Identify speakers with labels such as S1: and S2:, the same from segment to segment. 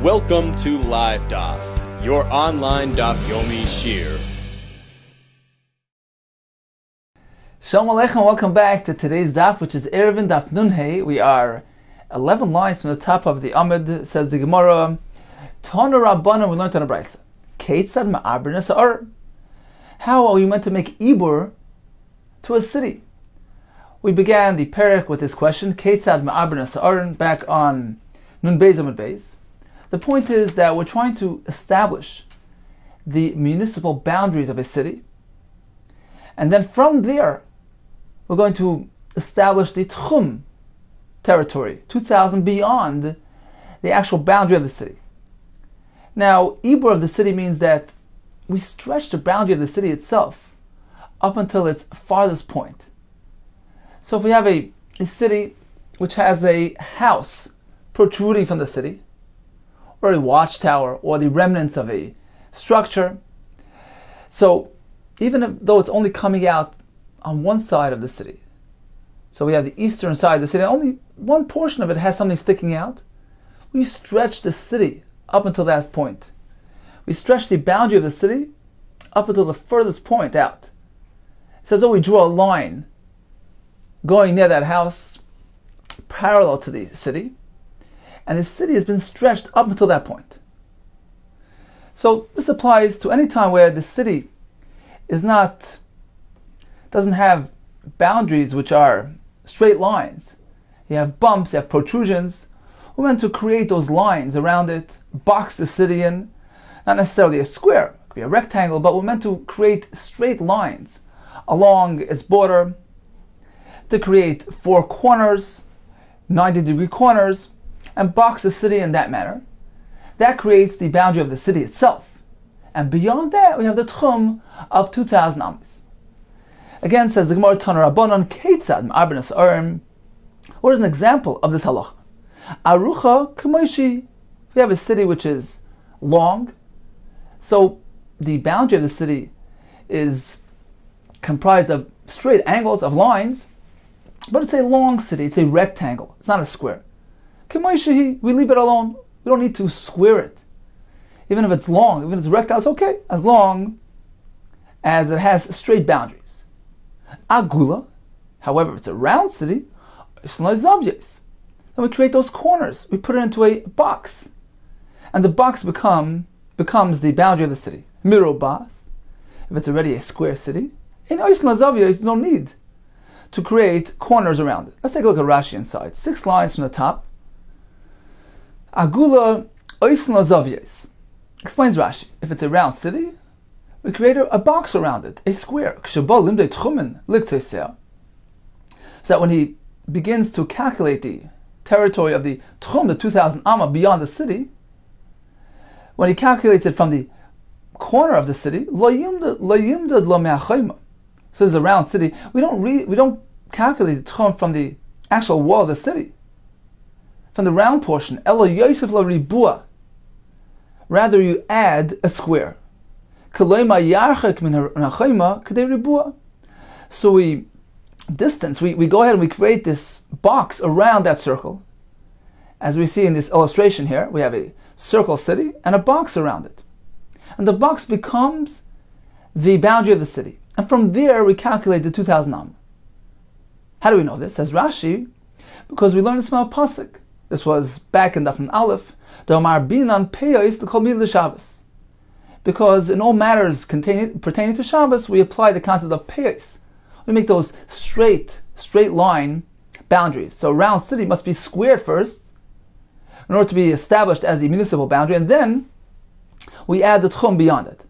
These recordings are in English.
S1: Welcome to Live Daf, your online Daf Yomi Shir.
S2: Shalom Aleichem, welcome back to today's Daf, which is Eruvin Daf Nun Hey. We are 11 lines from the top of the Amud. Says the Gemara, Tana Rabbanan, we learned on a brayso. Keitzad ma'aber nesa'ar. How are we meant to make ibur to a city? We began the perek with this question, Keitzad ma'aber nesa'ar, back on Nun Beis Amud Beis. The point is that we're trying to establish the municipal boundaries of a city, and then from there we're going to establish the tchum territory, 2,000 beyond the actual boundary of the city. Now, ibur of the city means that we stretch the boundary of the city itself up until its farthest point. So if we have a city which has a house protruding from the city, or a watchtower, or the remnants of a structure, so even though it's only coming out on one side of the city, so we have the eastern side of the city, only one portion of it has something sticking out, we stretch the city up until that point. We stretch the boundary of the city up until the furthest point out. It says, we draw a line going near that house parallel to the city, and the city has been stretched up until that point. So this applies to any time where the city doesn't have boundaries which are straight lines. You have bumps, you have protrusions. We're meant to create those lines around it, box the city in, not necessarily a square, it could be a rectangle, but we're meant to create straight lines along its border, to create four corners, 90-degree corners, and box the city in that manner. That creates the boundary of the city itself. And beyond that, we have the tchum of 2,000 amis. Again, says the Gemara, Tana Rabbanan, Keitzad ma'aber nesa'ar. What is an example of this halach? Arucha k'moishi. We have a city which is long, so the boundary of the city is comprised of straight angles of lines, but it's a long city, it's a rectangle, it's not a square. K'moishi, we leave it alone. We don't need to square it. Even if it's long, even if it's rectangle, it's okay, as long as it has straight boundaries. Agula, however, if it's a round city, then we create those corners. We put it into a box, and the box becomes the boundary of the city. Mirobas, if it's already a square city, in there's no need to create corners around it. Let's take a look at Rashi inside. 6 lines from the top. Agula oisn lazavyes. Explains Rashi. If it's a round city, we create a box around it, a square. So that when he begins to calculate the territory of the tchum, the 2,000 amma beyond the city, when he calculates it from the corner of the city, so it's a round city. We don't calculate the tchum from the actual wall of the city, from the round portion. Rather, you add a square. So we go ahead and we create this box around that circle. As we see in this illustration here, we have a circle city and a box around it. And the box becomes the boundary of the city. And from there we calculate the 2,000 am. How do we know this? Says Rashi, because we learned this from a pasuk. This was back in Daf Nun Aleph. Because in all matters pertaining to Shabbos, we apply the concept of peyos. We make those straight line boundaries. So a round city must be squared first in order to be established as the municipal boundary, and then we add the tchum beyond it.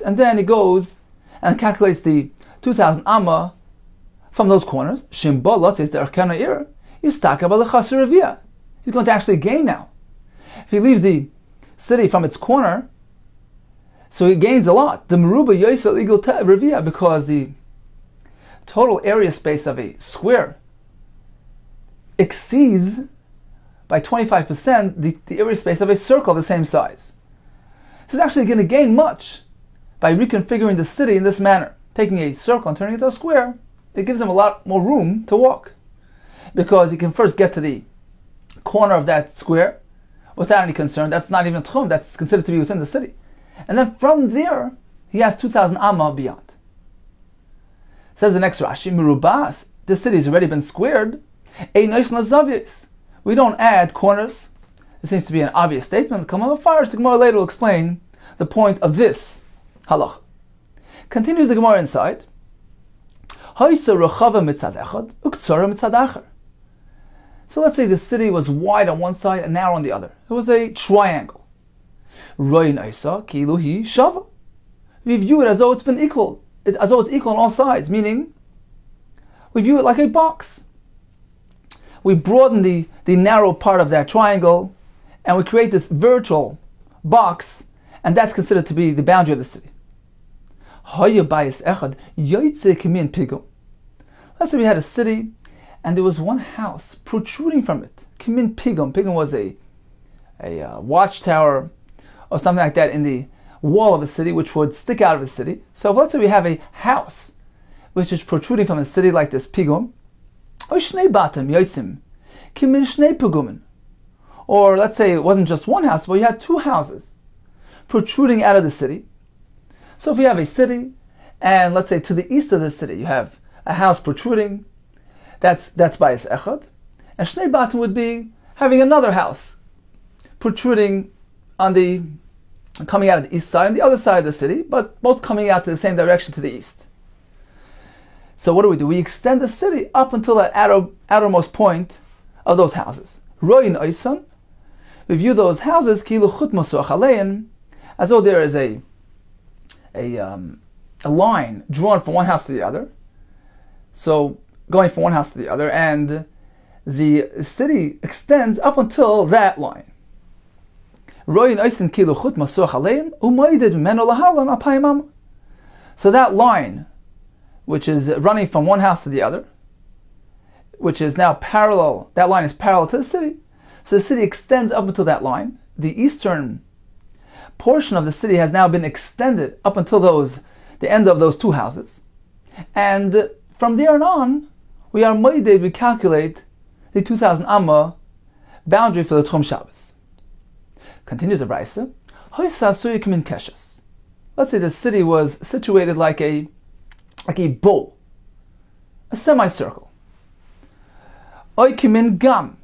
S2: And then he goes and calculates the 2,000 amma from those corners. He's going to actually gain now. If he leaves the city from its corner, so he gains a lot. The meruba yosel equal to revia, because the total area space of a square exceeds by 25% the area space of a circle of the same size. So he's actually going to gain much by reconfiguring the city in this manner, taking a circle and turning it into a square. It gives him a lot more room to walk, because he can first get to the corner of that square, without any concern. That's not even a tchum, that's considered to be within the city. And then from there, he has 2,000 amma beyond. Says the next Rashi, Merubas, this city has already been squared. We don't add corners. It seems to be an obvious statement. Come on, fires. The Gemara later will explain the point of this halach. Continues the Gemara inside. So let's say the city was wide on one side and narrow on the other. It was a triangle. We view it as though it's been equal, as though it's equal on all sides, meaning we view it like a box. We broaden the narrow part of that triangle and we create this virtual box, and that's considered to be the boundary of the city. Let's say we had a city and there was one house protruding from it. Kimin pigum. Pigum was a watchtower or something like that in the wall of a city which would stick out of the city. So if let's say we have a house which is protruding from a city like this pigum, or let's say it wasn't just one house, but you had two houses protruding out of the city. So if you have a city, and let's say to the east of the city you have a house protruding, that's bayis echad, and shnei batim would be having another house protruding coming out of the east side and the other side of the city, but both coming out to the same direction to the east. So what do? We extend the city up until that outermost point of those houses. Roin oisan, we view those houses kilu chut masuach alein, as though there is a line drawn from one house to the other. So going from one house to the other, and the city extends up until that line. So that line, which is running from one house to the other, which is now parallel, that line is parallel to the city. So the city extends up until that line. The eastern portion of the city has now been extended up until the end of those two houses. And from there on, we calculate the 2,000 amma boundary for the Tchum Shabbos. Continues the Brisa. Let's say the city was situated like a bowl, a semicircle. Oikimin gam,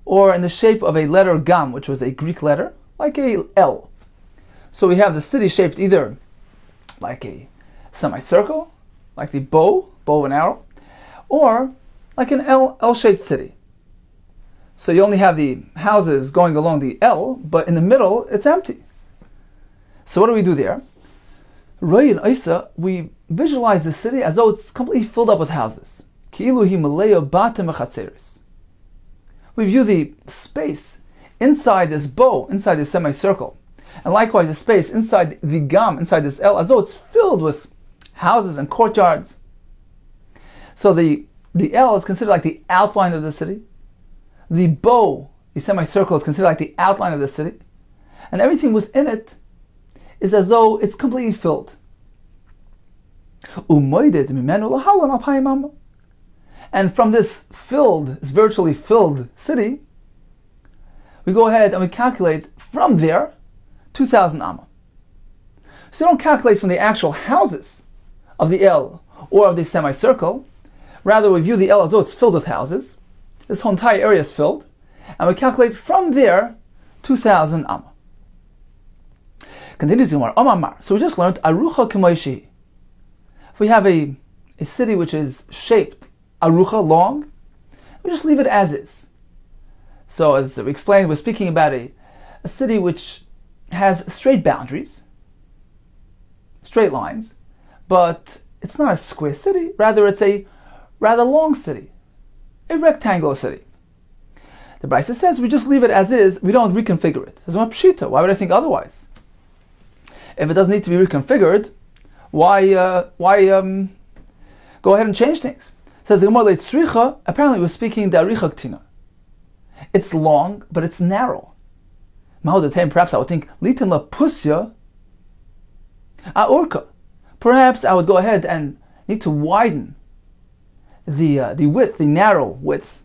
S2: or in the shape of a letter gam, which was a Greek letter, like a L. So we have the city shaped either like a semicircle, like the bow and arrow, or like an L-shaped city. So you only have the houses going along the L, but in the middle it's empty. So what do we do there? Roy and Isa, we visualize the city as though it's completely filled up with houses. We view the space inside this bow, inside this semicircle, and likewise the space inside the gam, inside this L, as though it's filled with houses and courtyards. So the L is considered like the outline of the city. The bow, the semicircle, is considered like the outline of the city. And everything within it is as though it's completely filled. And from this virtually filled city, we go ahead and we calculate from there 2,000 amma. So you don't calculate from the actual houses of the L or of the semicircle. Rather, we view the L as though it's filled with houses. This whole entire area is filled. And we calculate from there 2,000 amma. Continues the Gemara. Amar. So we just learned arucha k'moishi. If we have a city which is shaped arucha, long, we just leave it as is. So as we explained, we're speaking about a city which has straight boundaries, straight lines, but it's not a square city. Rather, it's a rather long city, a rectangular city. The Brisa says we just leave it as is, we don't reconfigure it. There's one pshita. Why would I think otherwise? If it doesn't need to be reconfigured, why go ahead and change things? Says the Gemara Leitzricha, apparently we're speaking the Aricha Ktina. It's long, but it's narrow. Perhaps I would think Litin la Pusya Aurka. Perhaps I would go ahead and need to widen the width, the narrow width,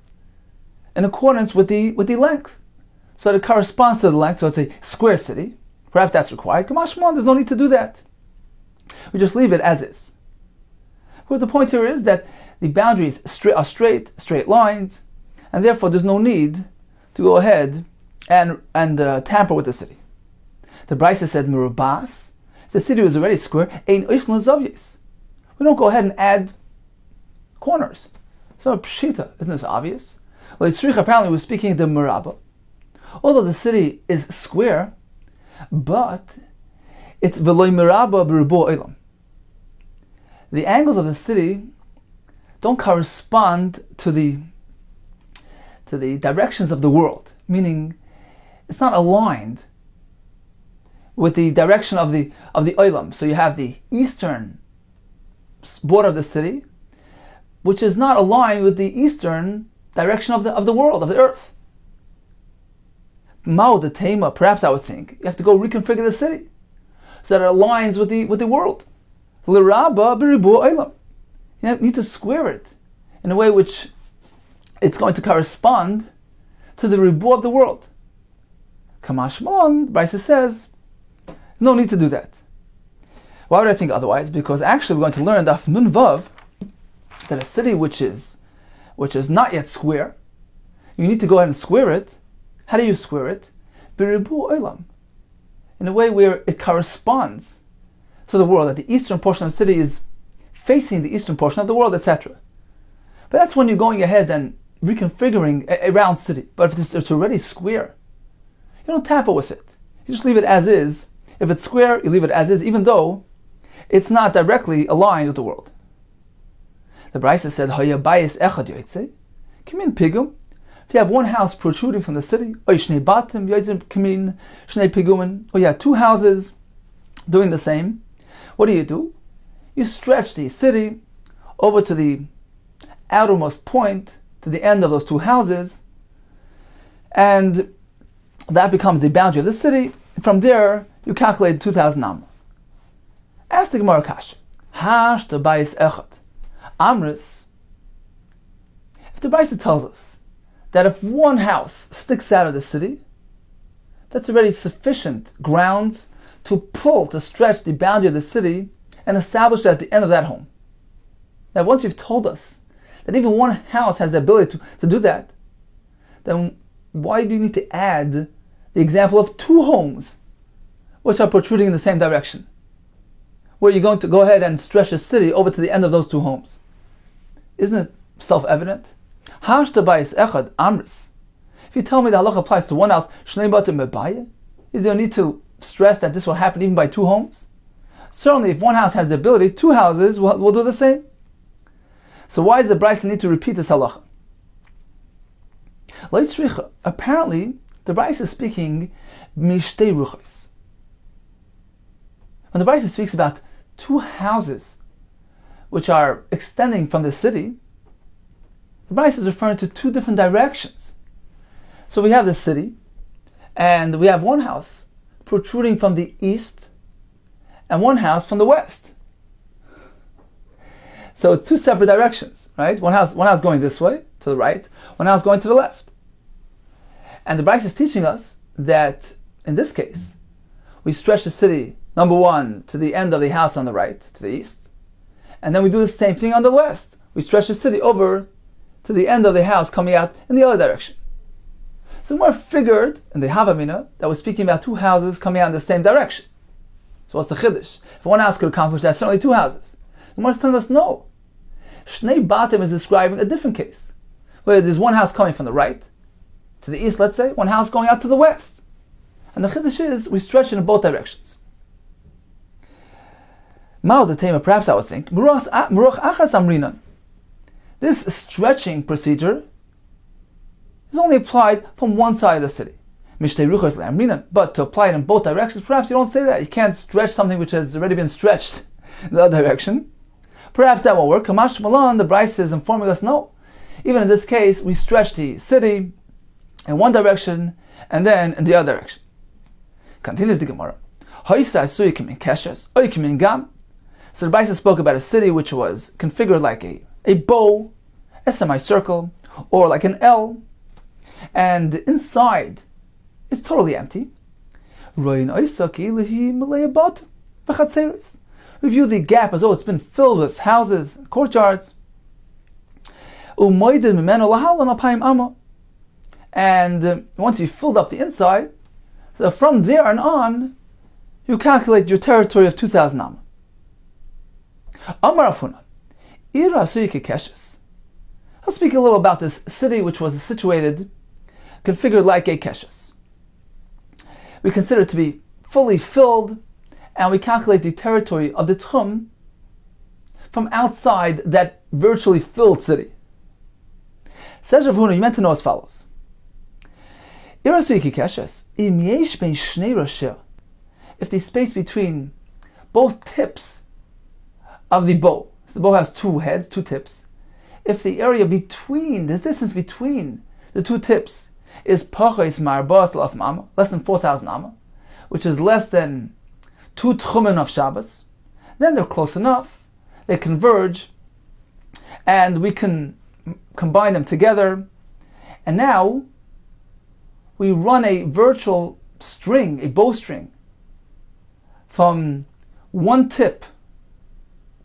S2: in accordance with the length. so that it corresponds to the length, so it's a square city. Perhaps that's required. Kamash Malon, there's no need to do that. We just leave it as is. Because the point here is that the boundaries are straight lines, and therefore there's no need to go ahead and tamper with the city. The Brisa said, Merubas, if the city was already square, ein oisn lazavyes. We don't go ahead and add corners. So pshita, isn't this obvious? Apparently we're speaking the Merabah. Although the city is square, but it's veloy Merabah b'rubo olam. The angles of the city don't correspond to the directions of the world, meaning it's not aligned with the direction of the olam. So you have the eastern border of the city, which is not aligned with the eastern direction of the world, of the earth. Mao the Tema, perhaps I would think, you have to go reconfigure the city so that it aligns with the world. L'raba b'ribu olam. You need to square it in a way which it's going to correspond to the ribu of the world. Kamash Malon, Brisa says, no need to do that. Why would I think otherwise? Because actually we're going to learn Daf Nun Vav that a city which is not yet square, you need to go ahead and square it. How do you square it? B'ribu olam. In a way where it corresponds to the world, that the eastern portion of the city is facing the eastern portion of the world, etc. But that's when you're going ahead and reconfiguring a round city. But if it's already square, you don't tamper with it. You just leave it as is. If it's square, you leave it as is, even though it's not directly aligned with the world. The Brisa said, Haya bayis echad yoytze, kimin pigum. If you have one house protruding from the city, or you have two houses doing the same, what do? You stretch the city over to the outermost point, to the end of those two houses, and that becomes the boundary of the city. From there, you calculate 2,000 amma. Ask the Gemara Kash, Hash the bayis echad. Amris, if the Brisa tells us that if one house sticks out of the city, that's already sufficient grounds to stretch the boundary of the city and establish it at the end of that home. Now, once you've told us that even one house has the ability to do that, then why do you need to add the example of two homes which are protruding in the same direction, where you're going to go ahead and stretch the city over to the end of those two homes? Isn't it self-evident? Hashta bayis echad amris. If you tell me the halacha applies to one house, shnei batim mebayeh, is there a need to stress that this will happen even by two homes? Certainly, if one house has the ability, two houses will do the same. So why does the Brisa need to repeat this halacha? Apparently, the Brisa is speaking mishtei ruchos. When the Brisa speaks about two houses which are extending from the city, the Brisa is referring to two different directions. So we have the city, and we have one house protruding from the east, and one house from the west. So it's two separate directions, right? One house going this way, to the right, one house going to the left. And the Brisa is teaching us that, in this case, we stretch the city, number one, to the end of the house on the right, to the east, and then we do the same thing on the west. We stretch the city over to the end of the house coming out in the other direction. So Gemara figured in the Havamina that was speaking about two houses coming out in the same direction. So what's the chiddush? If one house could accomplish that, certainly two houses. Gemara is telling us no. Shnei batim is describing a different case, where there's one house coming from the right to the east, let's say, one house going out to the west. And the chiddush is we stretch it in both directions. Mao the Tema, perhaps I would think, Muruch achas amrinan. This stretching procedure is only applied from one side of the city. But to apply it in both directions, perhaps you don't say that. You can't stretch something which has already been stretched in the other direction. Perhaps that won't work. Kamash Malon, the Brisa is informing us, no. Even in this case, we stretch the city in one direction and then in the other direction. Continues the Gemara. So the Brisa spoke about a city which was configured like a bow, a semicircle, or like an L, and inside is totally empty. We view the gap as though it's been filled with houses, courtyards. And once you've filled up the inside, so from there and on, you calculate your territory of 2,000 amma. Amar Afuna, I'll speak a little about this city which was situated, configured like a keshes. We consider it to be fully filled, and we calculate the territory of the tchum from outside that virtually filled city. Says Rav Huna, you meant to know as follows. If the space between both tips of the bow, so the bow has two heads, two tips, if the area between, this distance between the two tips is less than 4,000 amma, which is less than 2 tchumen of Shabbos, then they're close enough, they converge, and we can combine them together, and now we run a virtual string, a bowstring, from one tip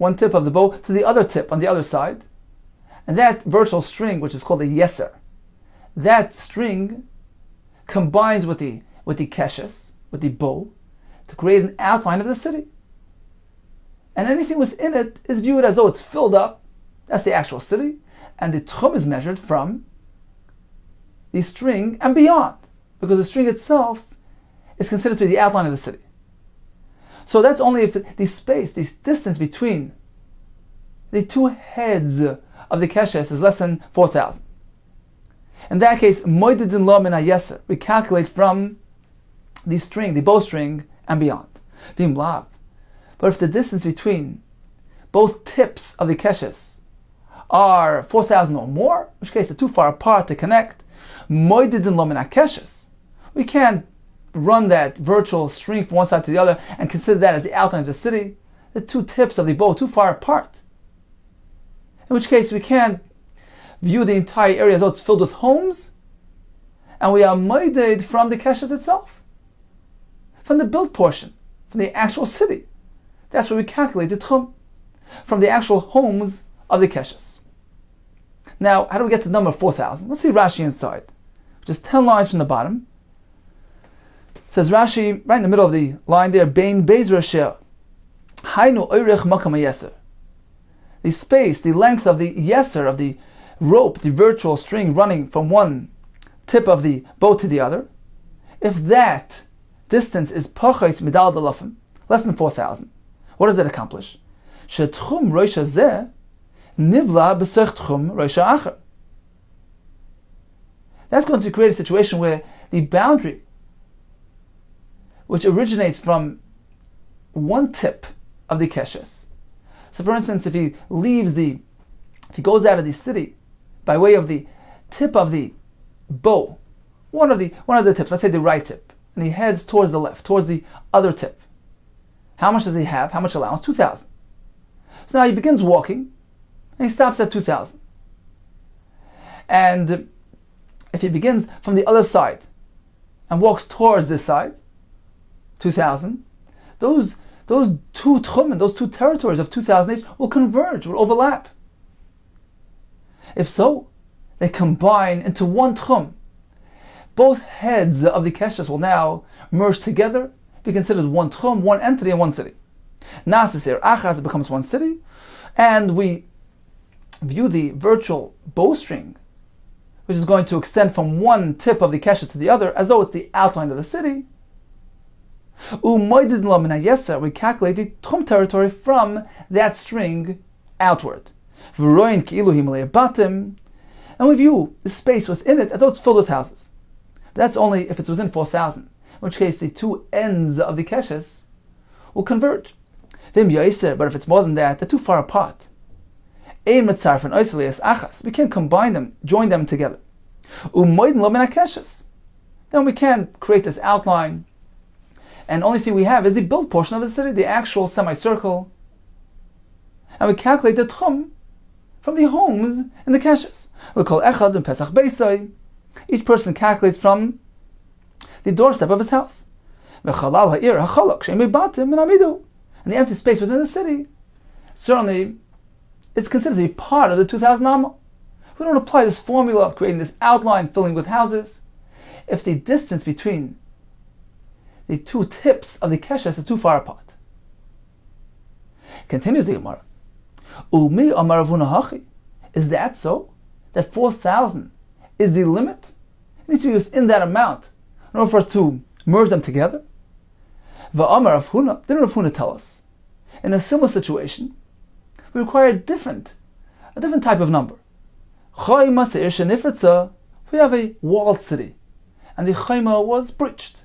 S2: of the bow to the other tip on the other side, and that virtual string, which is called a yeser, that string combines with the keshes, with the bow, to create an outline of the city. And anything within it is viewed as though it's filled up. That's the actual city, and the tchum is measured from the string and beyond, because the string itself is considered to be the outline of the city. So that's only if the space, the distance between the two heads of the keshes is less than 4,000. In that case, moidedin lo min hayeser, we calculate from the string, the bowstring, and beyond. Vim lav. But if the distance between both tips of the keshes are 4,000 or more, in which case they're too far apart to connect, moidedin lo min hakeshes, we can't run that virtual string from one side to the other and consider that as the outline of the city. The two tips of the bow too far apart. In which case we can't view the entire area as though it's filled with homes, and we are moided from the keshes itself, from the built portion, from the actual city. That's where we calculate the tchum, from the actual homes of the keshes. Now, how do we get to the number 4,000? Let's see Rashi inside, just 10 lines from the bottom. Says Rashi, right in the middle of the line there, Bein Beis Rasher, Hainu Oirech Makam Yeser. The space, the length of the yeser, of the rope, the virtual string running from one tip of the bow to the other, if that distance is Pachait Midal Dalafim, less than 4,000, what does that accomplish? Shetchum Roisha Zeh Nivla B'sech Tchum Roisha Acher. That's going to create a situation where the boundary, which originates from one tip of the keshes. So for instance, if he goes out of the city by way of the tip of the bow, one of the tips, let's say the right tip, and he heads towards the left, towards the other tip. How much does he have? How much allowance? 2,000. So now he begins walking, and he stops at 2,000. And if he begins from the other side and walks towards this side, 2,000, those two tchumen, those two territories of 2,000 each will converge, will overlap. If so, they combine into one tchum. Both heads of the keshes will now merge together, be considered one tchum, one entity, and one city. Nasisir achas becomes one city, and we view the virtual bowstring, which is going to extend from one tip of the keshes to the other, as though it's the outline of the city. We calculate the tchum territory from that string outward. And we view the space within it as though it's filled with houses. That's only if it's within 4,000, in which case the two ends of the keshes will converge. But if it's more than that, they're too far apart. We can't combine them, join them together. Then we can't create this outline, and the only thing we have is the built portion of the city, the actual semicircle. And we calculate the tchum from the homes in the keshes. Each person calculates from the doorstep of his house. V'chalal ha'ir ha'chalak she'emei batim min amidu. And the empty space within the city, certainly, it's considered to be part of the 2,000 amma. We don't apply this formula of creating this outline filling with houses if the distance between the two tips of the keshes are too far apart. Continues the Gemara. Umi amar Rav Huna hachi. Is that so? That 4,000 is the limit? It needs to be within that amount in order for us to merge them together. Va'amar Rav Huna. Didn't Rav Huna tell us? In a similar situation, we require a different type of number. We have a walled city, and the chayma was breached.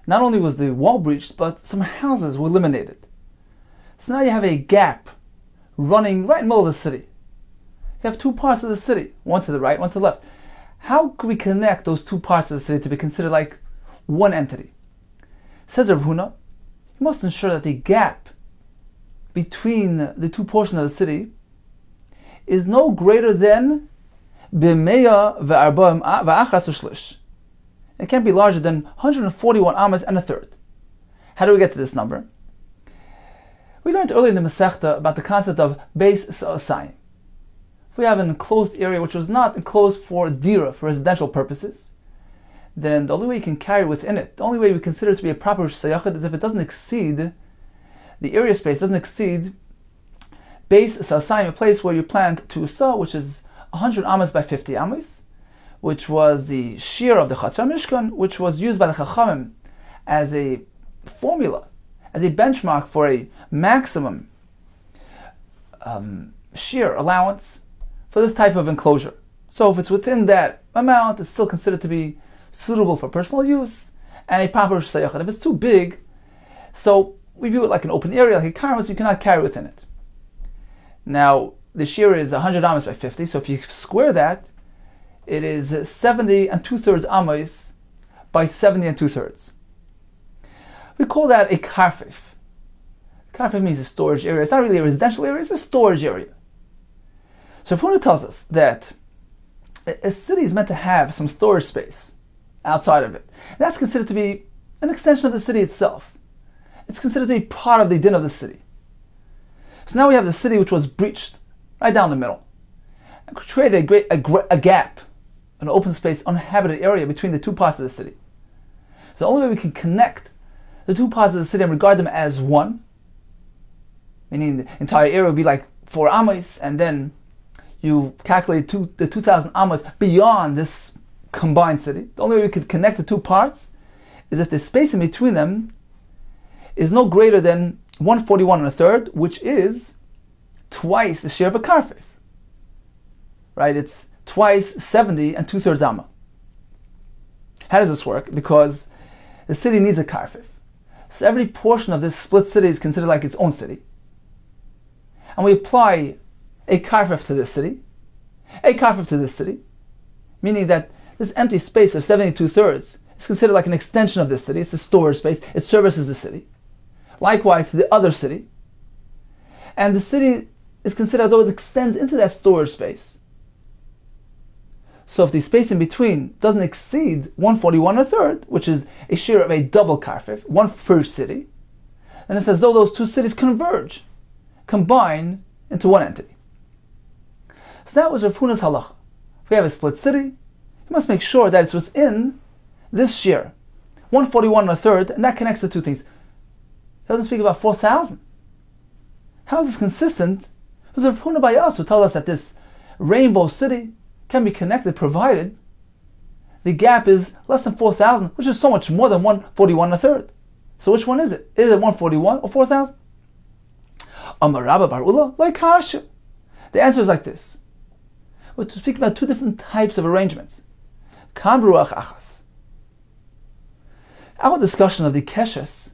S2: Not only was the wall breached, but some houses were eliminated. So now you have a gap running right in the middle of the city. You have two parts of the city, one to the right, one to the left. How could we connect those two parts of the city to be considered like one entity? Says Rav Huna, you must ensure that the gap between the two portions of the city is no greater than b'meya ve'arba'im va'achas u'shlish. It can't be larger than 141 amas and a third. How do we get to this number? We learned earlier in the Masechta about the concept of beis sa'asayim. If we have an enclosed area which was not enclosed for dira, for residential purposes, then the only way you can carry within it, the only way we consider it to be a proper sayachid is if it doesn't exceed, the area space doesn't exceed beis sa'asayim, a place where you plant tusa, which is 100 amas by 50 amas, which was the shear of the Chatzar Mishkan, which was used by the Chachamim as a formula, as a benchmark for a maximum shear allowance for this type of enclosure. So if it's within that amount, it's still considered to be suitable for personal use and a proper sayachid. If it's too big, so we view it like an open area, like a karmas, you cannot carry within it. Now, the shear is 100 amas by 50, so if you square that, it is 70 and 2/3 amas by 70 and 2/3. We call that a karfif. Karfif means a storage area. It's not really a residential area, it's a storage area. So Rav Huna tells us that a city is meant to have some storage space outside of it. And that's considered to be an extension of the city itself. It's considered to be part of the din of the city. So now we have the city which was breached right down the middle, and created a gap, an open space, uninhabited area between the two parts of the city. So the only way we can connect the two parts of the city and regard them as one, meaning the entire area would be like 4 amas, and then you calculate the 2,000 amas beyond this combined city. The only way we could connect the two parts is if the space in between them is no greater than 141 and a third, which is twice the share of a karfif. Right? It's twice 70 and 2/3 amma. How does this work? Because the city needs a karfif. So every portion of this split city is considered like its own city. And we apply a karfif to this city, a karfif to this city, meaning that this empty space of 70 2/3 is considered like an extension of this city. It's a storage space. It services the city. Likewise to the other city. And the city is considered as though it extends into that storage space. So if the space in between doesn't exceed 141 and a third, which is a share of a double karfif, one per city, then it's as though those two cities converge, combine into one entity. So that was Rav Huna's halacha. If we have a split city, you must make sure that it's within this share, 141 and a third, and that connects the two things. It doesn't speak about 4,000. How is this consistent with Rav Huna by us, who tell us that this rainbow city can be connected provided the gap is less than 4,000, which is so much more than 141 and a third. So which one is it? Is it 141 or 4,000? Amar Rabba bar Ula, like Kasha. The answer is like this. We're speaking about two different types of arrangements. Kan ruach achas. Our discussion of the keshes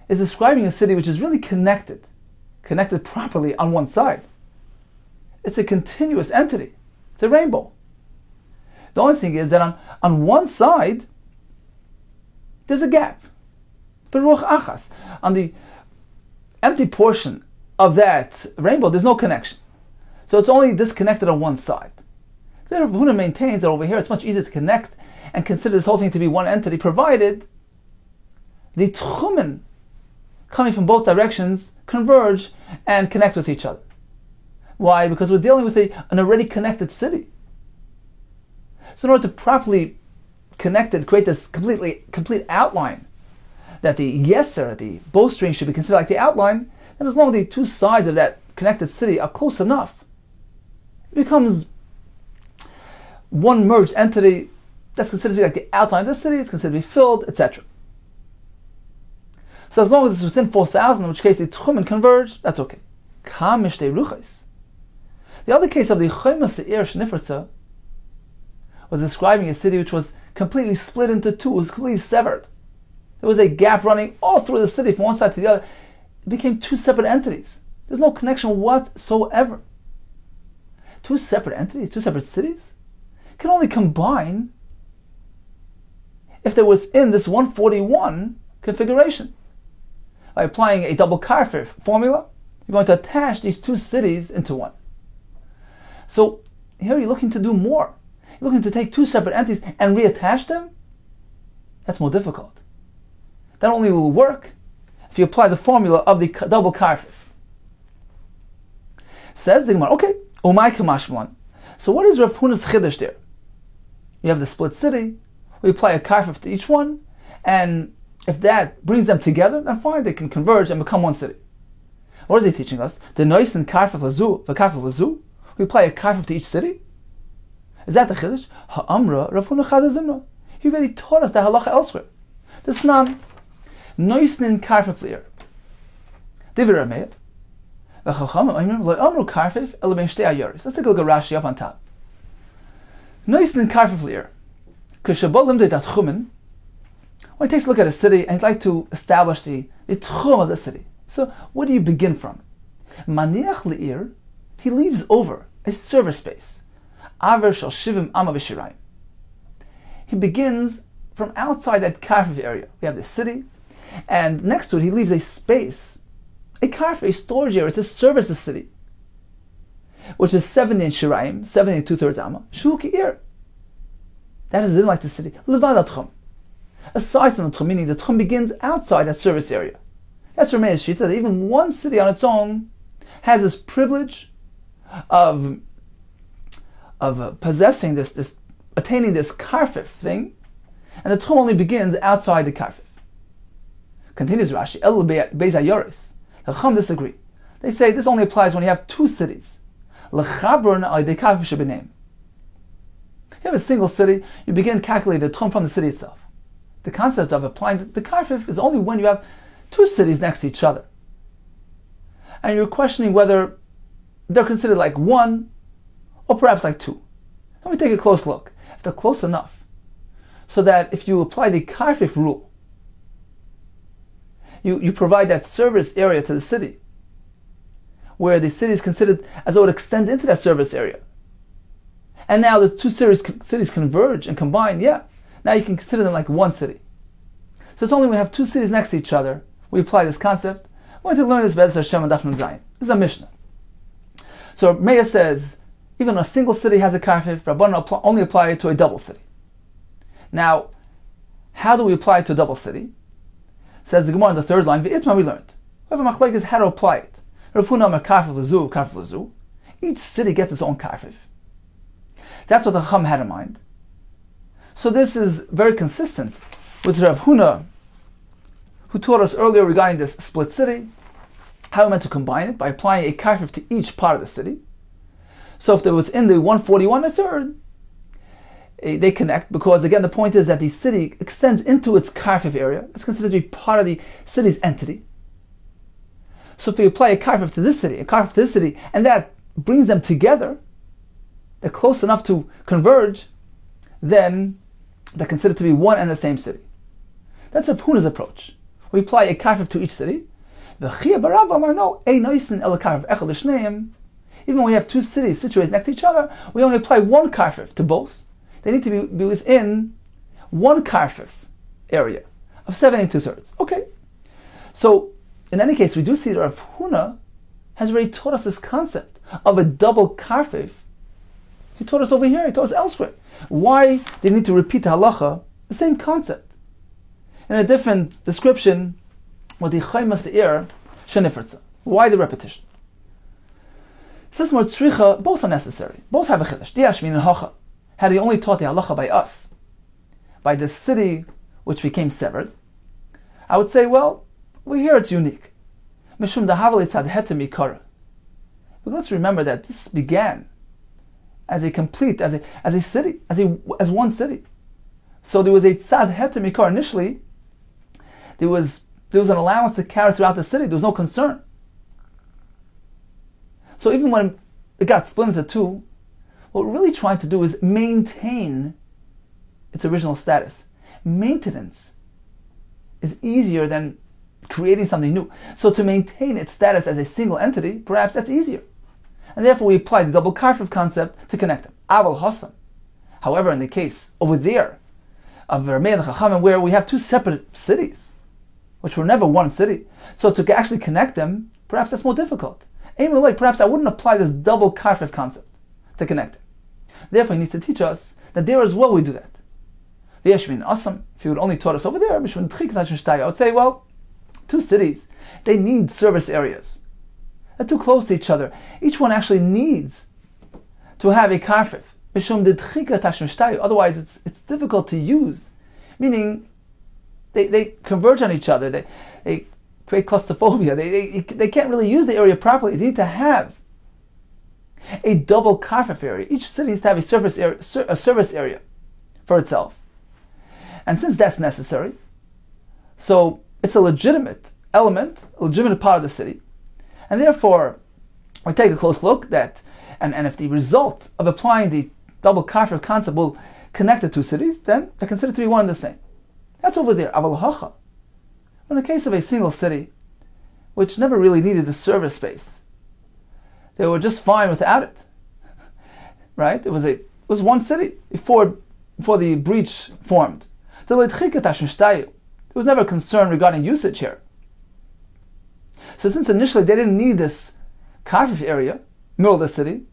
S2: is describing a city which is really connected properly on one side. It's a continuous entity. It's a rainbow. The only thing is that on one side, there's a gap. Beruach achas. On the empty portion of that rainbow, there's no connection. So it's only disconnected on one side. The Rav Huna maintains that over here it's much easier to connect and consider this whole thing to be one entity, provided the tchumen coming from both directions converge and connect with each other. Why? Because we're dealing with an already connected city. So in order to properly connect it, create this complete outline, that the yeser, the bowstring, should be considered like the outline, then as long as the two sides of that connected city are close enough, it becomes one merged entity that's considered to be like the outline of the city, it's considered to be filled, etc. So as long as it's within 4,000, in which case the tchumen converge, that's okay. The other case of the Maseches Eruvin was describing a city which was completely split into two, it was completely severed. There was a gap running all through the city from one side to the other. It became two separate entities. There's no connection whatsoever. Two separate entities, two separate cities, can only combine if they're within this 141 configuration. By applying a double karfif formula, you're going to attach these two cities into one. So here you're looking to do more. You're looking to take two separate entities and reattach them? That's more difficult. That only will work if you apply the formula of the double karfif. Says the Gemara, okay, umay kamashmalan. So what is Rav Huna's chiddush there? You have the split city, we apply a karfif to each one, and if that brings them together, then fine, they can converge and become one city. What is he teaching us? The nois and karfif lazu, the karfif lazu, we apply a karfif to each city? Is that the chiddush? Ha'amra Rav Huna chada zimna. He already taught us that halacha elsewhere. This nan, nois and karfif li'ir. Divir Rameir. V'chachamim oimrim lo amru karfif ela ben shtei ayoris. Let's take a look at Rashi up on top. Nois and karfif li'ir. Kishabot limdei dat chumen. When he takes a look at a city and he'd like to establish the tchum of the city. So where do you begin from? Maniach li'ir, he leaves over a service space. Aver shel shivim ama v'shirayim. He begins from outside that karfif area. We have the city, and next to it he leaves a space, a karfif, a storage area to service the city, which is 70 in shirayim, 70 and 2/3 amma. Shu ki'ir. That is like the city. Levad al-tchum. Aside from the tchum, meaning the tchum begins outside that service area. That's Rameir's shita, that even one city on its own has this privilege of possessing this, attaining this karfif thing, and the tchum only begins outside the karfif. Continues Rashi, El Beis Ayoris. The Chum disagree. They say this only applies when you have two cities. L'chabron al yedei karfif shebeneim. You have a single city, you begin calculating the tchum from the city itself. The concept of applying the karfif is only when you have two cities next to each other. And you're questioning whether they're considered like one, or perhaps like two. Let me take a close look. If they're close enough, so that if you apply the karfif rule, you provide that service area to the city, where the city is considered as though it extends into that service area. And now the two cities converge and combine, now you can consider them like one city. So it's only when we have two cities next to each other we apply this concept. We're going to learn this Be'ez Hashem and Daf Nun Zayin. This is a Mishnah. So Meir says, even a single city has a karfif, Rabbanan only apply it to a double city. Now, how do we apply it to a double city? Says the Gemara in the third line, V'itma we learned. Whoever machlek is how to apply it. Rav Huna amar karfif lezu. Each city gets its own karfif. That's what the Chum had in mind. So this is very consistent with Rav Huna, who taught us earlier regarding this split city, how we meant to combine it by applying a karfif to each part of the city. So if they're within the 141 1/3, they connect, because again the point is that the city extends into its karfif area. It's considered to be part of the city's entity. So if we apply a karfif to this city, a karfif to this city, and that brings them together, they're close enough to converge, then they're considered to be one and the same city. That's Rav Huna's approach. We apply a karfif to each city. Even when we have two cities situated next to each other, we only apply one karfif to both. They need to be within one karfif area of 70 2/3. Okay. So, in any case, we do see that Rav Huna has already taught us this concept of a double karfif He taught us over here, he taught us elsewhere. Why did he need to repeat the halacha? The same concept. In a different description, with the chaymas eir shenifritza. Why the repetition? It says more tzricha, both are necessary. Both have a chiddush. Diashmin and hacha. Had he only taught the halacha by us, by the city which became severed, I would say, well, we hear it's unique. Mishum dahavali tzad hetem ikara. But let's remember that this began as a complete, as a city, as one city. So there was a tzad hetem ikara. Initially, there was an allowance to carry throughout the city. There was no concern. So even when it got split into two, what we're really trying to do is maintain its original status. Maintenance is easier than creating something new. So to maintain its status as a single entity, perhaps that's easier. And therefore we apply the double karfif concept to connect them. Aval Hassan. However, in the case over there of Rameh and Chachamim, where we have two separate cities, which were never one city, so to actually connect them, perhaps that's more difficult. Perhaps I wouldn't apply this double karfif concept to connect them. Therefore, he needs to teach us that there as well we do that. If you would only taught us over there, I would say, well, two cities, they need service areas. They're too close to each other. Each one actually needs to have a karfif. Otherwise, it's difficult to use. Meaning, they converge on each other. They create claustrophobia. They can't really use the area properly. They need to have a double karfif area. Each city needs to have a service area for itself. And since that's necessary, so it's a legitimate element, a legitimate part of the city. And therefore, we take a close look that, and if the result of applying the double karfif concept will connect the two cities, then they're considered to be one and the same. That's over there, aval hacha. In the case of a single city, which never really needed the service space, they were just fine without it. Right? It was one city before the breach formed. There was never a concern regarding usage here. So since initially they didn't need this karfif area, middle of the city,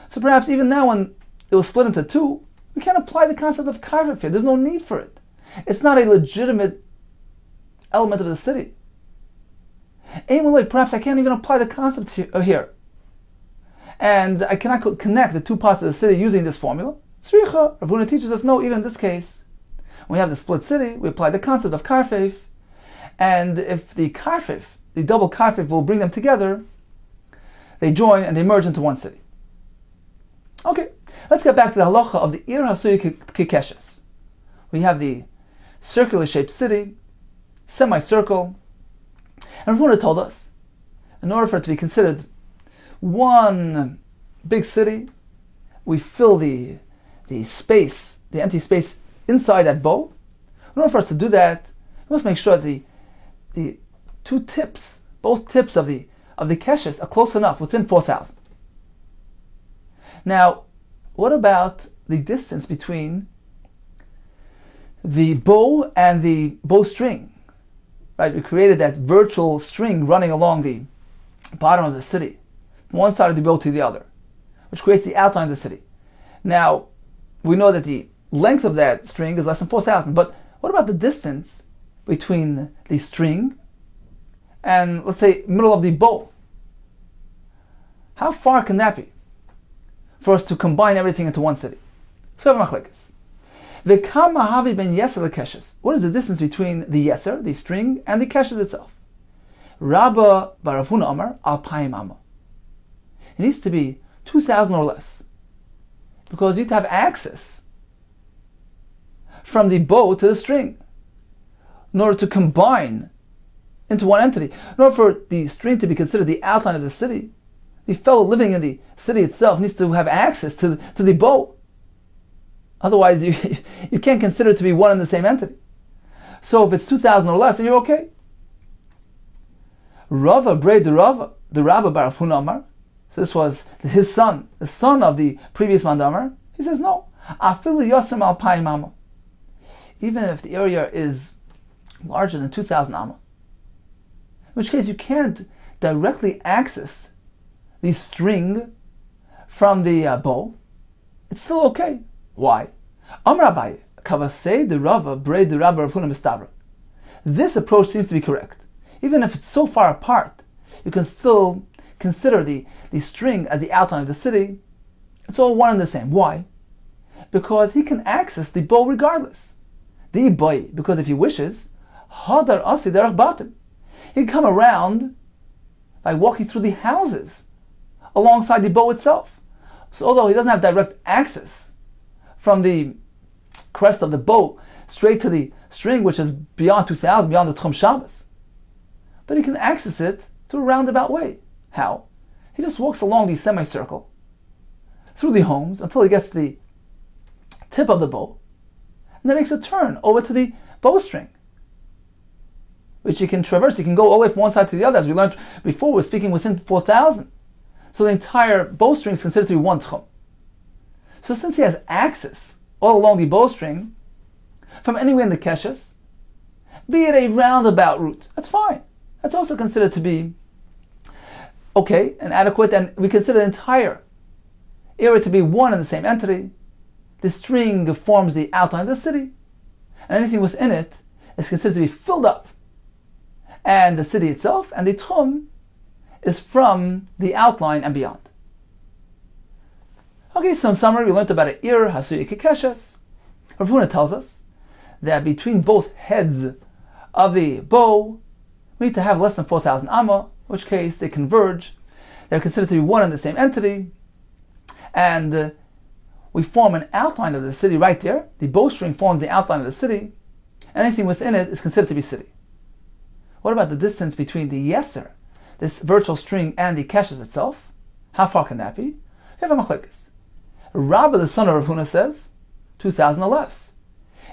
S2: so perhaps even now when it was split into two, we can't apply the concept of karfif here. There's no need for it. It's not a legitimate element of the city. Perhaps I can't even apply the concept here. And I cannot connect the two parts of the city using this formula. Tzricha, Rav Huna teaches us, no, even in this case, when we have the split city, we apply the concept of karfif, and if the karfif, the double karfif will bring them together, they join and they merge into one city. Okay, let's get back to the halacha of the Ir Hasuyi Kikeshes. We have the circular shaped city, semicircle, and Rav Huna told us, in order for it to be considered one big city, we fill the space, the empty space inside that bow. In order for us to do that, we must make sure that the two tips, both tips of the keshes are close enough, within 4,000. Now, what about the distance between the bow and the bowstring? Right, we created that virtual string running along the bottom of the city, from one side of the bow to the other, which creates the outline of the city. Now, we know that the length of that string is less than 4,000, but what about the distance between the string and, let's say, middle of the bow? How far can that be for us to combine everything into one city? So we have machlekes. What is the distance between the yeser, the string, and the keshes itself? Rabba bar Rav Huna Amar alpayim amma. It needs to be 2,000 or less, because you need to have access from the bow to the string in order to combine into one entity. In order for the string to be considered the outline of the city, the fellow living in the city itself needs to have access to the bow. Otherwise, you can't consider it to be one and the same entity. So if it's 2,000 or less, then you're okay. Rava Brei the Rabba bar Rav Huna Amar. So this was his son, the son of the previous mandamar. He says, no. Afilu yosem alpayim amma. Even if the area is larger than 2,000 amma, in which case you can't directly access the string from the bow. it's still okay. Why? Amar Abaye, Kavasei de Rava, Brei de Rabba Rav Huna Mistabra. This approach seems to be correct. Even if it's so far apart, you can still consider the string as the outline of the city. It's all one and the same. Why? Because he can access the bow regardless. The boy, because if he wishes, Hadar Asi Derech Batim. He can come around by walking through the houses alongside the bow itself. So although he doesn't have direct access from the crest of the bow straight to the string, which is beyond 2000, beyond the Tchum Shabbos, but he can access it through a roundabout way. How? He just walks along the semicircle through the homes until he gets to the tip of the bow, and then makes a turn over to the bowstring, which he can traverse. He can go all the way from one side to the other, as we learned before. We're speaking within 4,000. So the entire bowstring is considered to be one tchum. So since he has access all along the bowstring, from anywhere in the keshes, be it a roundabout route, that's fine. That's also considered to be okay and adequate, and we consider the entire area to be one and the same entity. The string forms the outline of the city, and anything within it is considered to be filled up. And the city itself and the tchum is from the outline and beyond. Okay, so in summary, we learned about an ir hasui kekeshes. Rav Huna tells us that between both heads of the bow, we need to have less than 4,000 amma, in which case they converge. They're considered to be one and the same entity, and we form an outline of the city right there. The bowstring forms the outline of the city, and anything within it is considered to be city. What about the distance between the yeser, this virtual string, and the keshes itself? How far can that be? You have a machlekes. Rabbi, the son of Rav Huna, says 2,000 or less.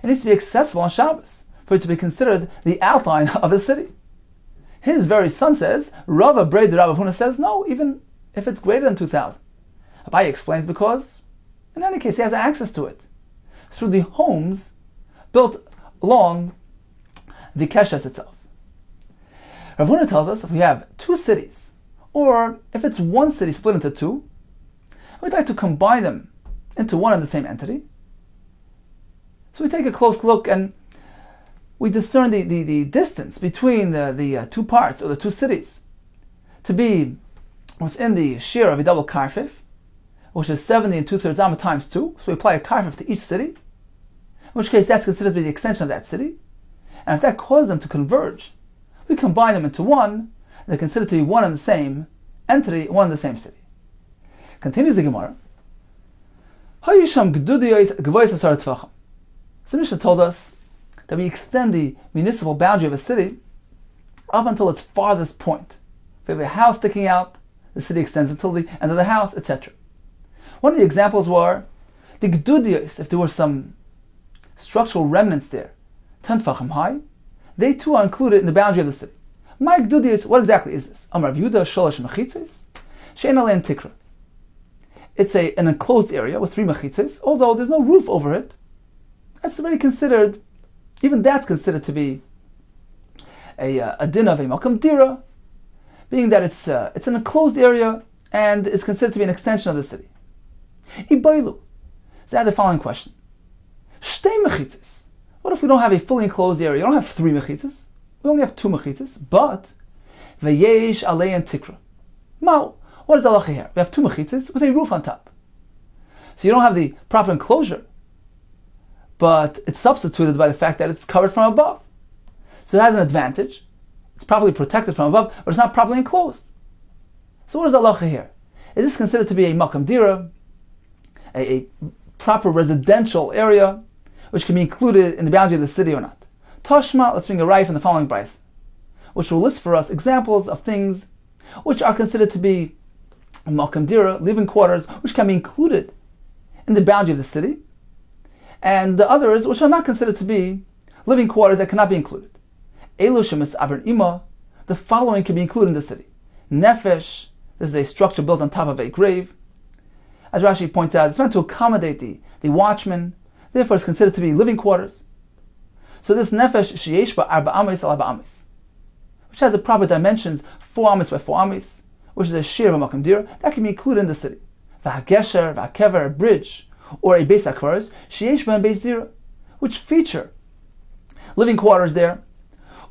S2: It needs to be accessible on Shabbos for it to be considered the outline of the city. His very son says, Rava Brei de Rav Huna says, no, even if it's greater than 2,000. Abaye explains because, in any case, he has access to it through the homes built along the keshes itself. Rav Huna tells us if we have two cities, or if it's one city split into two, we'd like to combine them into one and the same entity. So we take a close look and we discern the distance between the two parts, or the two cities, to be within the shear of a double karfif, which is 70 and 2/3 amma times 2. So we apply a karfif to each city, in which case that's considered to be the extension of that city. And if that causes them to converge, we combine them into one, and they're considered to be one and the same entity, one and the same city. Continues the Gemara. So Mishnah told us that we extend the municipal boundary of a city up until its farthest point. If we have a house sticking out, the city extends until the end of the house, etc. One of the examples were the Gdudiyos, if there were some structural remnants there, 10 tfachim high, they too are included in the boundary of the city. My Gdudiyos, what exactly is this? Amar Rav Yehuda sholosh mechitzes, she'en alein tikra. It's an enclosed area with 3 mechitzes, although there's no roof over it. That's already considered, even that's considered to be a din of a malkam dira, being that it's an enclosed area and is considered to be an extension of the city. Ibailu. So I had the following question. Shtei mechitzes. What if we don't have a fully enclosed area? You don't have 3 mechitzes. We only have 2 mechitzes, but veyesh alein tikra. Mao. What is the halacha here? We have 2 mechitzes with a roof on top. So you don't have the proper enclosure, but it's substituted by the fact that it's covered from above. So it has an advantage. It's properly protected from above, but it's not properly enclosed. So what is the halacha here? Is this considered to be a makam dira, a proper residential area, which can be included in the boundary of the city or not? Tashma, let's bring a raya from the following brayse, which will list for us examples of things which are considered to be makam dira, living quarters, which can be included in the boundary of the city, and the others which are not considered to be living quarters that cannot be included. Elu shemis aber ima, the following can be included in the city. Nefesh, this is a structure built on top of a grave. As Rashi points out, it's meant to accommodate the watchman, therefore it's considered to be living quarters. So this nefesh sheyesh ba arba amis al arba amis, which has the proper dimensions, 4 amis by 4 amis, which is a shear of a makam dira, that can be included in the city. V'hagesher, v'hakever, a bridge, or a Beis HaKvaros, sheyesh ben Beis Dira, which feature living quarters there,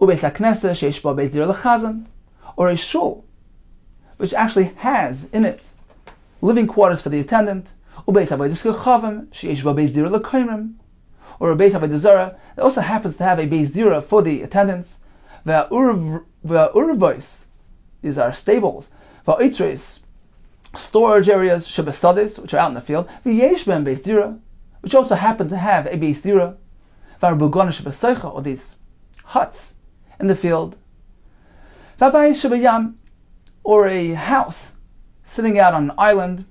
S2: ubeis HaKnesses, sheyesh ben Beis Dira lechazan, or a shul, which actually has in it living quarters for the attendant, ubeis Avodas Kechavim, sheyesh ben Beis Dira lekoimrim, or a Beis Avodah Zarah that also happens to have a Beis Dira for the attendants, ve'urvois, these are stables, ve'oitres, storage areas, shebesades, which are out in the field, v'yesh ben Beis Dira, which also happen to have a Beis Dira, v'arbugana shebeseicha, or these huts in the field, v'abayis shebayam, or a house sitting out on an island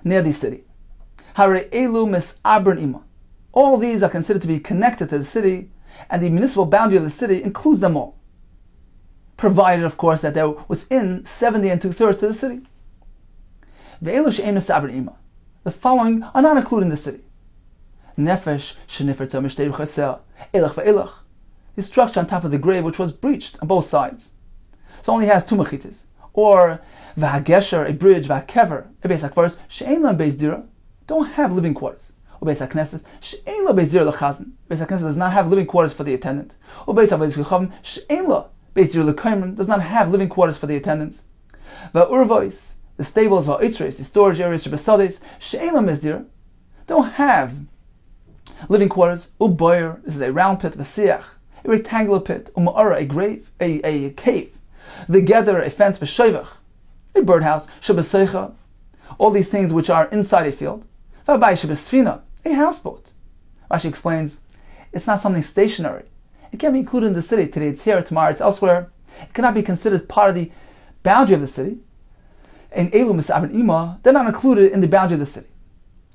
S2: near the city. Hare elu mis'abern ima. All these are considered to be connected to the city, and the municipal boundary of the city includes them all, provided, of course, that they're within 70 2/3 to the city. The following are not included in the city. Nefesh sheniferta mishtei chaseh elach ve'elach, the structure on top of the grave which was breached on both sides, so only has two mechitzes. Or v'hagesher, a bridge, v'hakever, a Beis HaKvaros she'ein la Beis Dira, don't have living quarters. Ubeis HaKnesses she'ein la Beis Dira lechazan, Beis HaKnesses does not have living quarters for the attendant. Ubeis Avodas Kechavim she'ein la Beis Dira lekoimrim, does not have living quarters for the attendants. Va'urvois, the stables, va'oitres, the storage areas, shebesades she'ein la Beis Dira, don't have living quarters. Uboyer, this is a round pit, v'siach, a rectangular pit, uma'ara, a grave, a cave, v'geder, a fence, v'shoivach, a birdhouse, shebeseicha, all these things which are inside a field, v'abai shebesfina, a houseboat. Rashi explains, it's not something stationary. It can be included in the city. Today it's here, tomorrow it's elsewhere. It cannot be considered part of the boundary of the city. And elu mis'abed ima, they're not included in the boundary of the city.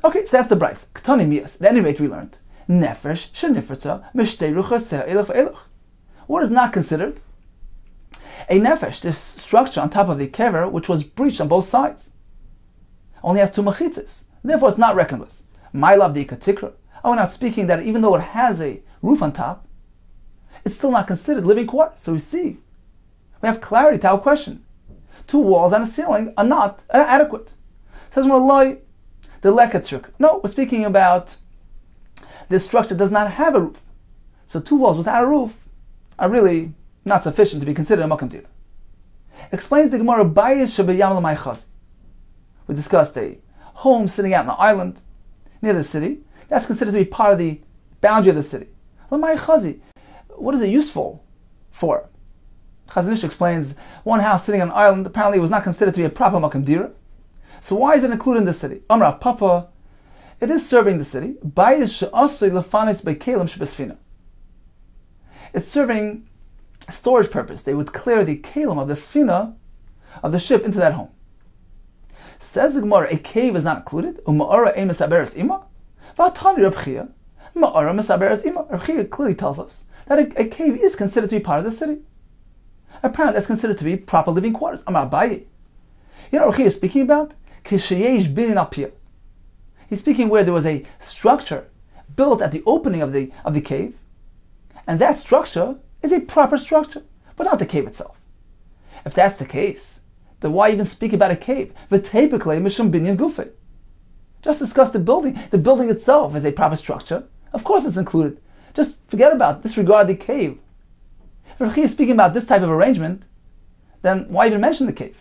S2: Okay, so that's the Bryce. Ketani miyas. At any rate, we learned nefesh sheniferta mishtei chaseh elach ve'elach. What is not considered? A nefesh, this structure on top of the kever, which was breached on both sides, only has two mechitzes. Therefore, it's not reckoned with. My love the ikatikra. We're not speaking that even though it has a roof on top, it's still not considered living quarters. So we see, we have clarity to our question. Two walls and a ceiling are not adequate. Says Malay, the lekatrik. No, we're speaking about this structure does not have a roof. So two walls without a roof are really not sufficient to be considered a makam tira. Explains the Gemara bayis shebayam l'maychaz. We discussed a home sitting out on an island near the city. That's considered to be part of the boundary of the city. L'maychazi. What is it useful for? Chazon Ish explains one house sitting on an island apparently was not considered to be a proper makam dira. So why is it included in the city? Amra Papa, it is serving the city. It's serving a storage purpose. They would clear the kalim of the sfina of the ship into that home. Says the Gemara, a cave is not included. Ma'ara clearly tells us that a cave is considered to be part of the city. Apparently that's considered to be proper living quarters. Amar Abaye. You know what Rachi is speaking about? He's speaking where there was a structure built at the opening of the cave, and that structure is a proper structure, but not the cave itself. If that's the case, then why even speak about a cave? Just discuss the building. The building itself is a proper structure. Of course it's included. Just forget about, disregard the cave. If Rachi is speaking about this type of arrangement, then why even mention the cave?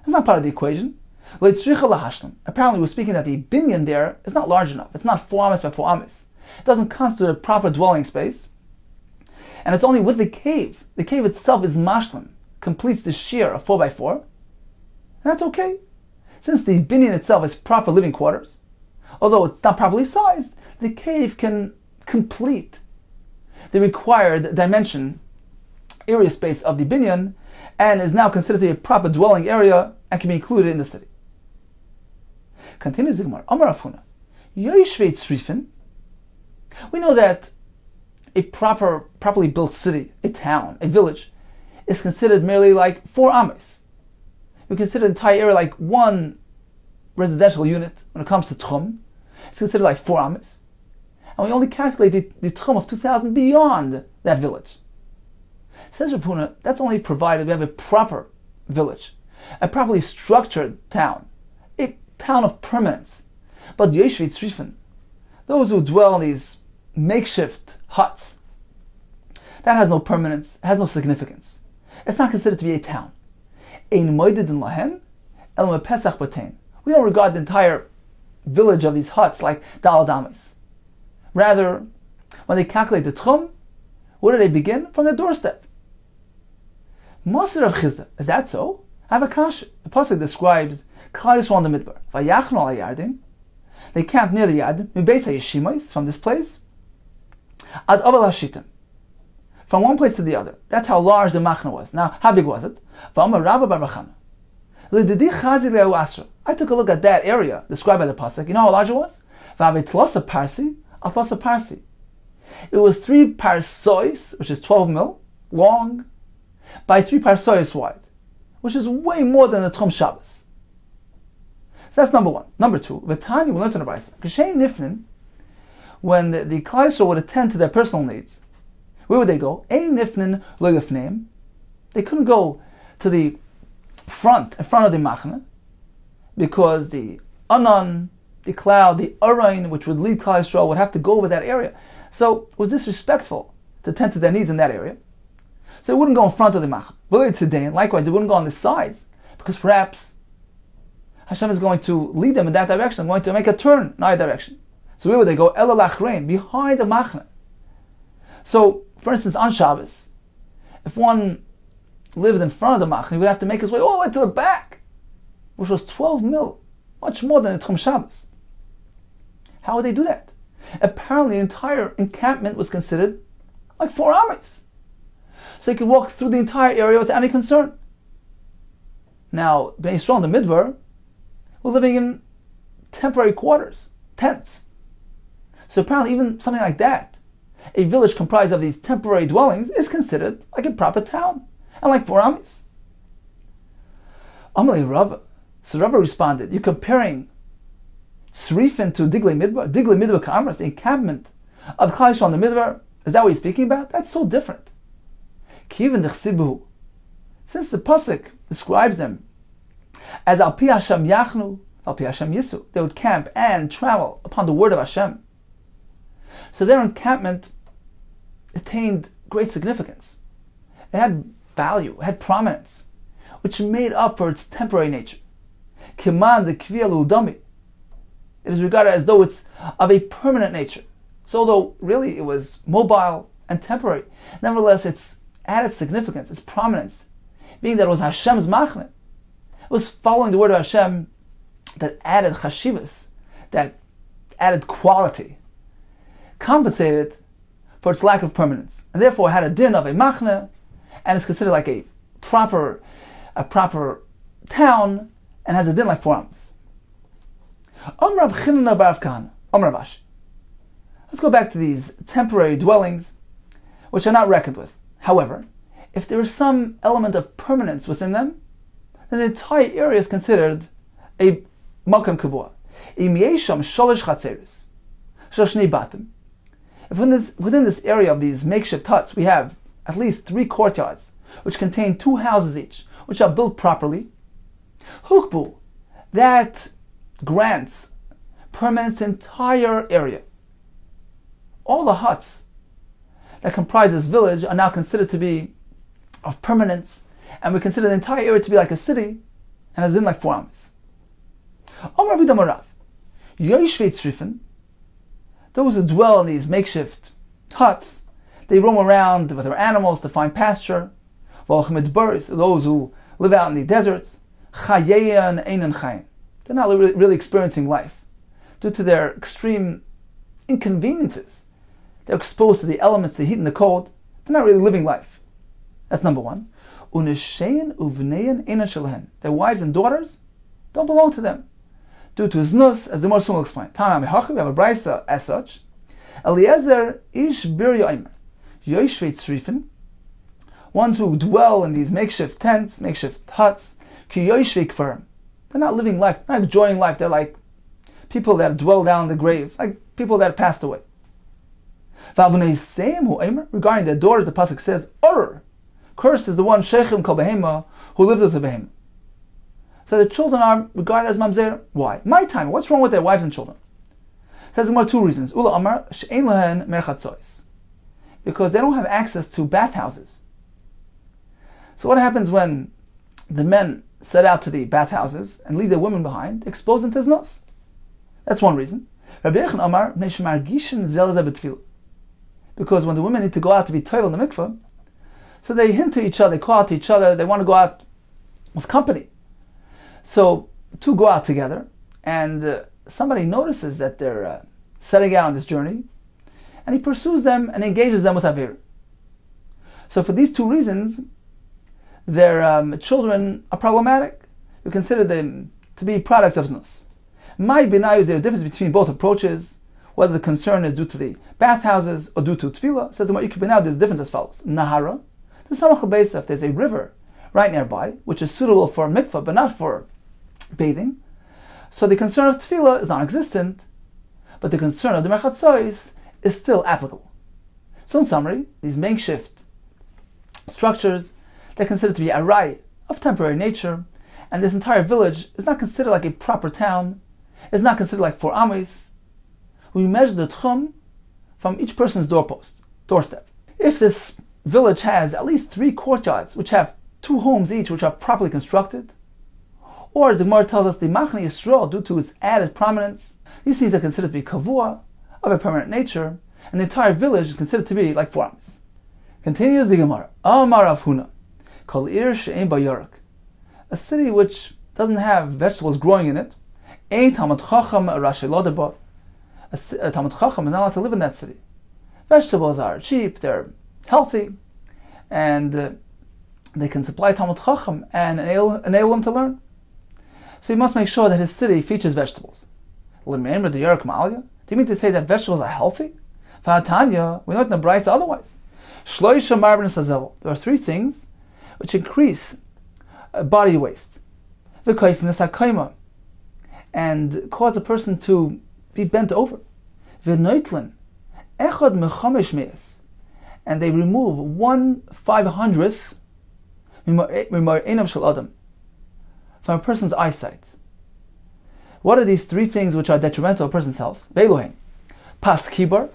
S2: It's not part of the equation. Apparently we're speaking that the binyan there is not large enough. It's not 4 amas by 4 amas. It doesn't constitute a proper dwelling space. And it's only with the cave. The cave itself is mashlim, completes the shear of 4 by 4. And that's okay. Since the binyan itself is proper living quarters, although it's not properly sized, the cave can complete the required dimension, area space of the binyan, and is now considered to be a proper dwelling area and can be included in the city. Continues the Gemara. Amar Afuna. Yoshvei tzrifin. We know that a properly built city, a town, a village, is considered merely like 4 amas. We consider the entire area like one residential unit. When it comes to tchum, it's considered like 4 amas. And we only calculate the tchum of 2,000 beyond that village. Says Rav Huna, that's only provided we have a proper village, a properly structured town, a town of permanence, But Yeshvei Tzrifin, those who dwell in these makeshift huts, that has no permanence, has no significance. It's not considered to be a town. Ein moededin lahem el mepesach batein. We don't regard the entire village of these huts like Dal Damis. Rather, when they calculate the tchum, where do they begin? From their doorstep. Maser of Chizda, is that so? I have a kasha. The pasuk describes Klal Yisrael on the midbar. Vayachnu al Yarden. They camped near the Yarden. Mibeis hayishimos, from this place. Ad aval hashitim. From one place to the other. That's how large the machna was. Now, how big was it? V'amar Rabba bar Bachana. L'didi chazi le'u asra. I took a look at that area described by the pasuk. You know how large it was? V'avetlosa parsi, atlosa parsi. It was 3 parsois, which is 12 mil, long, by 3 parsois wide, which is way more than the Tchum Shabbos. So that's number 1. Number 2, V'tani, we learned in the Brisa, K'shei nifnin, when the Klal Yisrael would attend to their personal needs, where would they go? Ein nifnin lo yifneim. They couldn't go to the front, in front of the machna, because the anan, the cloud, the arain, which would lead Klal Yisrael, would have to go over that area. So it was disrespectful to tend to their needs in that area. So they wouldn't go in front of the machna. Likewise, they wouldn't go on the sides, because perhaps Hashem is going to lead them in that direction, going to make a turn in either direction. So where would they go? El alachrein, behind the machna. So, for instance, on Shabbos, if one lived in front of the machna, he would have to make his way all the way to the back, which was 12 mil, much more than the Tchum Shabbos. How would they do that? Apparently, the entire encampment was considered like 4 armies. So he could walk through the entire area without any concern. Now, Bnei Yisrael in the Midbar were living in temporary quarters, tents. So apparently, even something like that, a village comprised of these temporary dwellings, is considered like a proper town, and like 4 armies. Amalei Rava. So Rava responded, you're comparing Srifin to Diglei Midbar, Diglei Midbar Ka'amras, the encampment of Klal Yisrael on the Midbar. Is that what you're speaking about? That's so different. Kivin dechsibuhu. Since the pasuk describes them as Al Pi Hashem Yachnu, Al Pi Hashem Yisu, they would camp and travel upon the word of Hashem. So their encampment attained great significance. It had value, it had prominence, which made up for its temporary nature. Kiman de kviyal udami. It is regarded as though it's of a permanent nature. So although really it was mobile and temporary, nevertheless its added significance, its prominence, being that it was Hashem's machne, it was following the word of Hashem that added chashivas, that added quality, compensated for its lack of permanence, and therefore had a din of a machne, and is considered like a proper town, and has a din like 4 arms. Let's go back to these temporary dwellings, which are not reckoned with. However, if there is some element of permanence within them, then the entire area is considered a makam kavua. If within this area of these makeshift huts we have at least 3 courtyards, which contain 2 houses each, which are built properly, hukbu, that grants permanence entire area. All the huts that comprise this village are now considered to be of permanence, and we consider the entire area to be like a city, and as in like 4 armies. Those who dwell in these makeshift huts, they roam around with their animals to find pasture. Those who live out in the deserts, they're not really experiencing life due to their extreme inconveniences. They're exposed to the elements, the heat and the cold. They're not really living life. That's number 1. Their wives and daughters don't belong to them, due to znus, as the Morsim will explain. We have a brisa as such. Eliezer ish bir yoimer, yoishvei tzrifin, ones who dwell in these makeshift tents, makeshift huts, ki yoishvei kfarim. They're not living life, they're not enjoying life. They're like people that dwell down the grave, like people that passed away. Regarding their daughters, the pasuk says, Orr, cursed is the one sheichim kol behema, who lives with the behema. So the children are regarded as mamzer. Why? My time. What's wrong with their wives and children? Says more two reasons. Ula Amar she'ein lehen merchatzois, because they don't have access to bathhouses. So what happens when the men set out to the bathhouses and leave their women behind, expose them to znos? That's one reason. Rabbi Yechon Amar meishmargishin zelazeh betfilah, because when the women need to go out to be toivel in the mikveh, so they hint to each other, they call out to each other, they want to go out with company. So two go out together, and somebody notices that they're setting out on this journey, and he pursues them and engages them with avir. So for these two reasons, their children are problematic. We consider them to be products of znus. My binai is there a difference between both approaches, whether the concern is due to the bathhouses or due to tefillah. Says the Ma'ikah Binai, there's a difference as follows. Nahara, the Samach Beisa, if there's a river right nearby, which is suitable for mikvah but not for bathing, so the concern of tefillah is non-existent, but the concern of the merchatzois is still applicable. So in summary, these makeshift structures, they're considered to be arai, of temporary nature, and this entire village is not considered like a proper town, it's not considered like 4 amis. We measure the tchum from each person's doorstep. If this village has at least 3 courtyards, which have 2 homes each, which are properly constructed, or as the Gemara tells us, the Machne Yisrael, due to its added prominence, these things are considered to be kavua, of a permanent nature, and the entire village is considered to be like 4 amis. Continues the Gemara, Amar Rav Huna, Kol Ir She'ein Ba Yorak, a city which doesn't have vegetables growing in it, Ein Talmud Chacham Rashi Lo Deba, a Talmud Chacham is not allowed to live in that city. Vegetables are cheap, they're healthy, and they can supply Talmud Chacham and enable him to learn. So he must make sure that his city features vegetables. L'meimra de Yorak Ma'alya? Do you mean to say that vegetables are healthy? V'hatanya, we know it in the Brisa otherwise. Shloisha Marbin Sazevel. There are 3 things which increase body waste. V'koifnes HaKaima, and cause a person to be bent over. V'noitlen Echad Mechamesh Me'es, and they remove 1/500th Mimar Einav Shel Adam, from a person's eyesight. What are these 3 things which are detrimental to a person's health? Ve'elohein, Pas Kibar,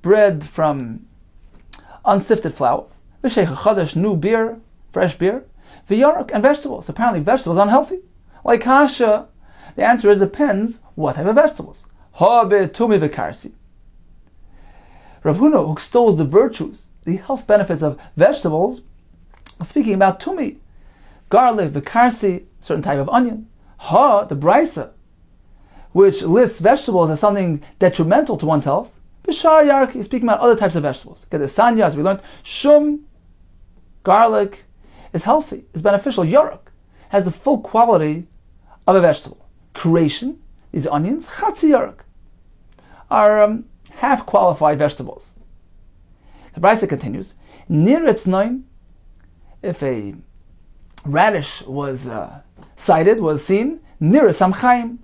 S2: bread from unsifted flour, V'sheich Chadash, new beer, fresh beer, V'yarak, and vegetables. Apparently vegetables are unhealthy. Like Hasha, the answer is depends what type of vegetables. Habe Tumi V'karsi. Rav Huna, who extols the virtues, the health benefits of vegetables, speaking about Tumi, garlic, V'karsi, certain type of onion. Ha, the Brisa, which lists vegetables as something detrimental to one's health. B'shar Yarki, speaking about other types of vegetables. Gedesanya, as we learned, Shum, garlic, is healthy, is beneficial. Yarak has the full quality of a vegetable. Creation, these onions, Chatzi Yarak, are half qualified vegetables. The Brisa continues, Niretz Noin, if a radish was sighted, was seen, Niretz Amchaim,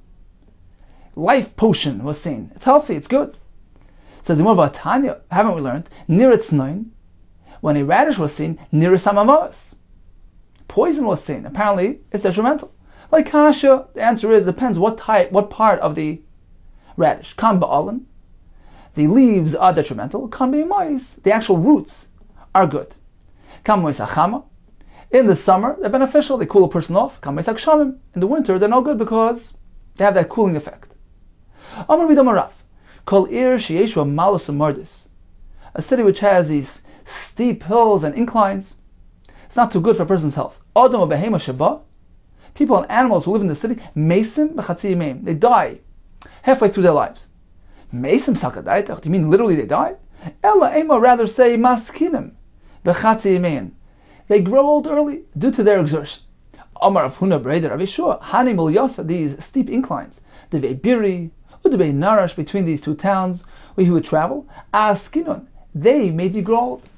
S2: life potion was seen. It's healthy, it's good. Says the Gemara, Tanya, haven't we learned? Niretz Noin, when a radish was seen, Niretz Amamos, poison was seen. Apparently, it's detrimental. Like Kasha, the answer is depends what part of the radish. Kan ba'alan, the leaves are detrimental. Kan ba'imais, the actual roots are good. Kan mois achama, in the summer they're beneficial, they cool a person off. Kan mois akshamim, in the winter they're no good because they have that cooling effect. Amar v'damarav, kol ir sheyeshua malus amardis, a city which has these steep hills and inclines, it's not too good for a person's health. Adam behema sheba, people and animals who live in the city, mesim b'chatzi yimeim, they die halfway through their lives. Mesim sakadaitach, do you mean literally they die? Ella ema, rather say maskinim b'chatzi yimeim, they grow old early due to their exertion. Amar of Huna Breder Avishua, Hani Mulyasa, these steep inclines, Devei Biri, Udebei Narash, between these 2 towns where he would travel, Askinon, they made me grow old.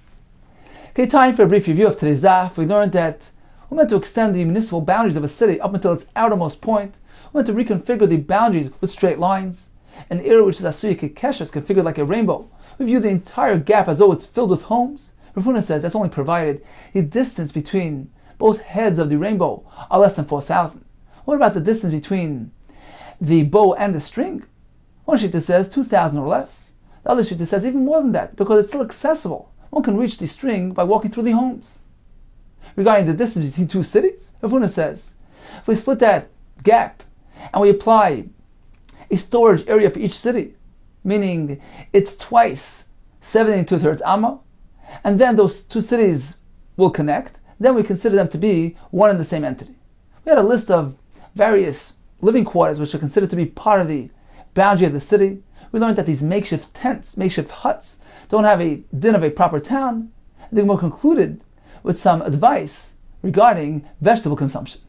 S2: Okay, time for a brief review of today's daf. We learned that we're meant to extend the municipal boundaries of a city up until its outermost point. We're meant to reconfigure the boundaries with straight lines. An area which is Asuya Kekesha is configured like a rainbow. We view the entire gap as though it's filled with homes. Rav Huna says that's only provided the distance between both heads of the rainbow are less than 4,000. What about the distance between the bow and the string? One shita says 2,000 or less. The other shita says even more than that, because it's still accessible. One can reach the string by walking through the homes. Regarding the distance between two cities, Rav Huna says, if we split that gap and we apply a storage area for each city, meaning it's twice 70 2/3 amma, and then those two cities will connect, then we consider them to be one and the same entity. We had a list of various living quarters which are considered to be part of the boundary of the city. We learned that these makeshift tents, makeshift huts, don't have a din of a proper town. The Gemara concluded with some advice regarding vegetable consumption.